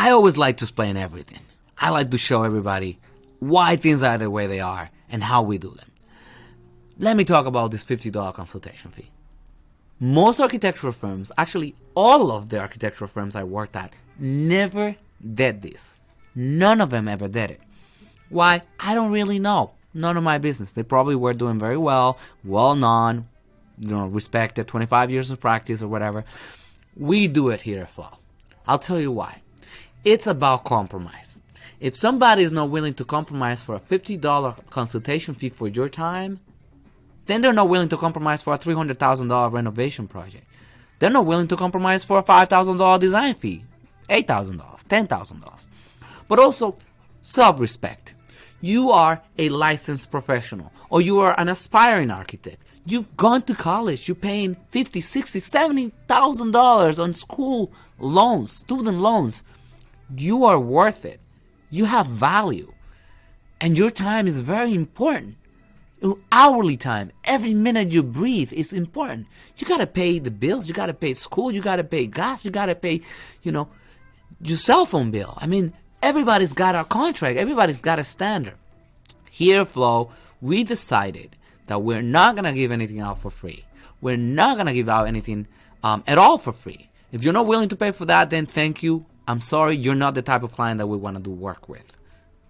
I always like to explain everything. I like to show everybody why things are the way they are and how we do them. Let me talk about this $50 consultation fee. Most architectural firms, actually all of the architectural firms I worked at, never did this. None of them ever did it. Why? I don't really know. None of my business. They probably were doing very well, well-known, respected, 25 years of practice or whatever. We do it here at Flow. I'll tell you why. It's about compromise. If somebody is not willing to compromise for a $50 consultation fee for your time, then they're not willing to compromise for a $300,000 renovation project. They're not willing to compromise for a $5,000 design fee, $8,000, $10,000. But also, self-respect. You are a licensed professional, or you are an aspiring architect. You've gone to college. You're paying $50,000, $60,000, $70,000 on school loans, student loans. You are worth it. You have value. And your time is very important. Your hourly time, every minute you breathe is important. You got to pay the bills. You got to pay school. You got to pay gas. You got to pay, your cell phone bill. I mean, everybody's got a contract. Everybody's got a standard. Here at Flow, we decided that we're not going to give anything out for free. We're not going to give out anything at all for free. If you're not willing to pay for that, then thank you. I'm sorry, you're not the type of client that we want to do work with.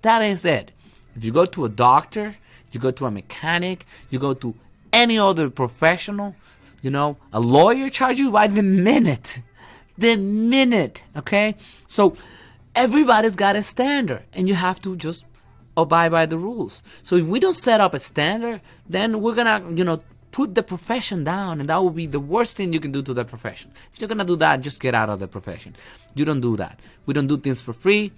That is it. If you go to a doctor, you go to a mechanic, you go to any other professional, a lawyer charge you by the minute. The minute, okay? So everybody's got a standard, and you have to just abide by the rules. So if we don't set up a standard, then we're gonna, put the profession down, and that will be the worst thing you can do to the profession. If you're gonna do that, just get out of the profession. You don't do that. We don't do things for free.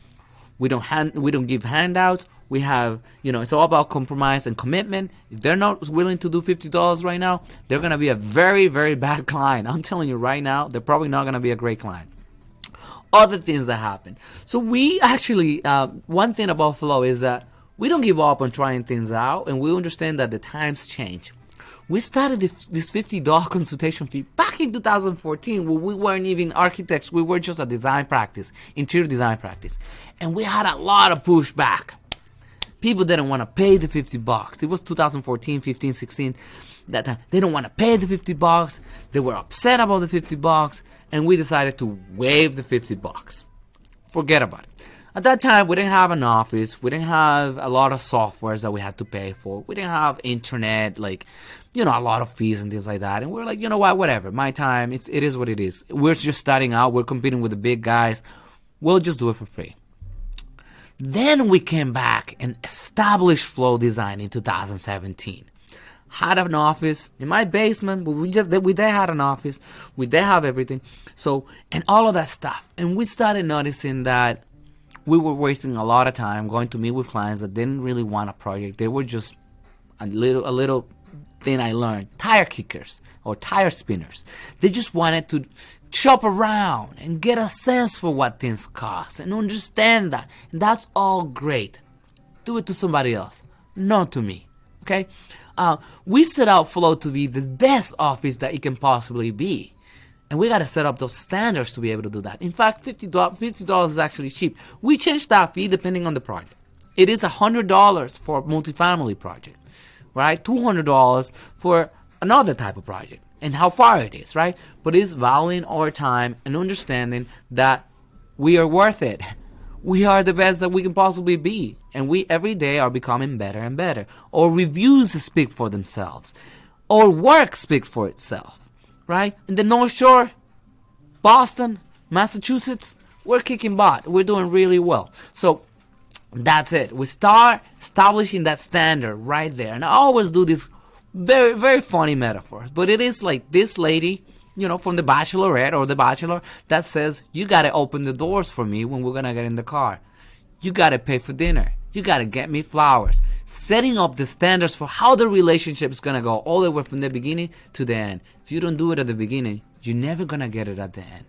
We don't give handouts. We have, it's all about compromise and commitment. If they're not willing to do $50 right now, they're gonna be a very, very bad client. I'm telling you right now, they're probably not gonna be a great client. Other things that happen. So we actually, one thing about Flow is that we don't give up on trying things out, and we understand that the times change. We started this $50 consultation fee back in 2014 when we weren't even architects. We were just a design practice, interior design practice. And we had a lot of pushback. People didn't want to pay the $50. It was 2014, 15, 16. That time. They don't want to pay the $50. They were upset about the $50. And we decided to waive the $50. Forget about it. At that time, we didn't have an office. We didn't have a lot of softwares that we had to pay for. We didn't have internet, a lot of fees and things like that. And we're like, whatever. My time, it is what it is. We're just starting out. We're competing with the big guys. We'll just do it for free. Then we came back and established Flow Design in 2017. Had an office in my basement, but we did had an office. We did have everything. So, and all of that stuff. And we started noticing that we were wasting a lot of time going to meet with clients that didn't really want a project. They were just a little thing I learned. Tire kickers or tire spinners. They just wanted to shop around and get a sense for what things cost and understand that. And that's all great. Do it to somebody else, not to me. Okay? We set out Flow to be the best office that it can possibly be. And we got to set up those standards to be able to do that. In fact, $50 is actually cheap. We change that fee depending on the project. It is $100 for a multifamily project, right? $200 for another type of project and how far it is, right? But it's valuing our time and understanding that we are worth it. We are the best that we can possibly be. And we every day are becoming better and better. Our reviews speak for themselves. Our work speaks for itself. Right? In the North Shore, Boston, Massachusetts, we're kicking butt. We're doing really well. So that's it. We start establishing that standard right there. And I always do this very, very funny metaphors. But it is like this lady, from The Bachelorette or The Bachelor that says, you got to open the doors for me when we're going to get in the car. You got to pay for dinner. You got to get me flowers. Setting up the standards for how the relationship is going to go all the way from the beginning to the end. If you don't do it at the beginning, you're never going to get it at the end.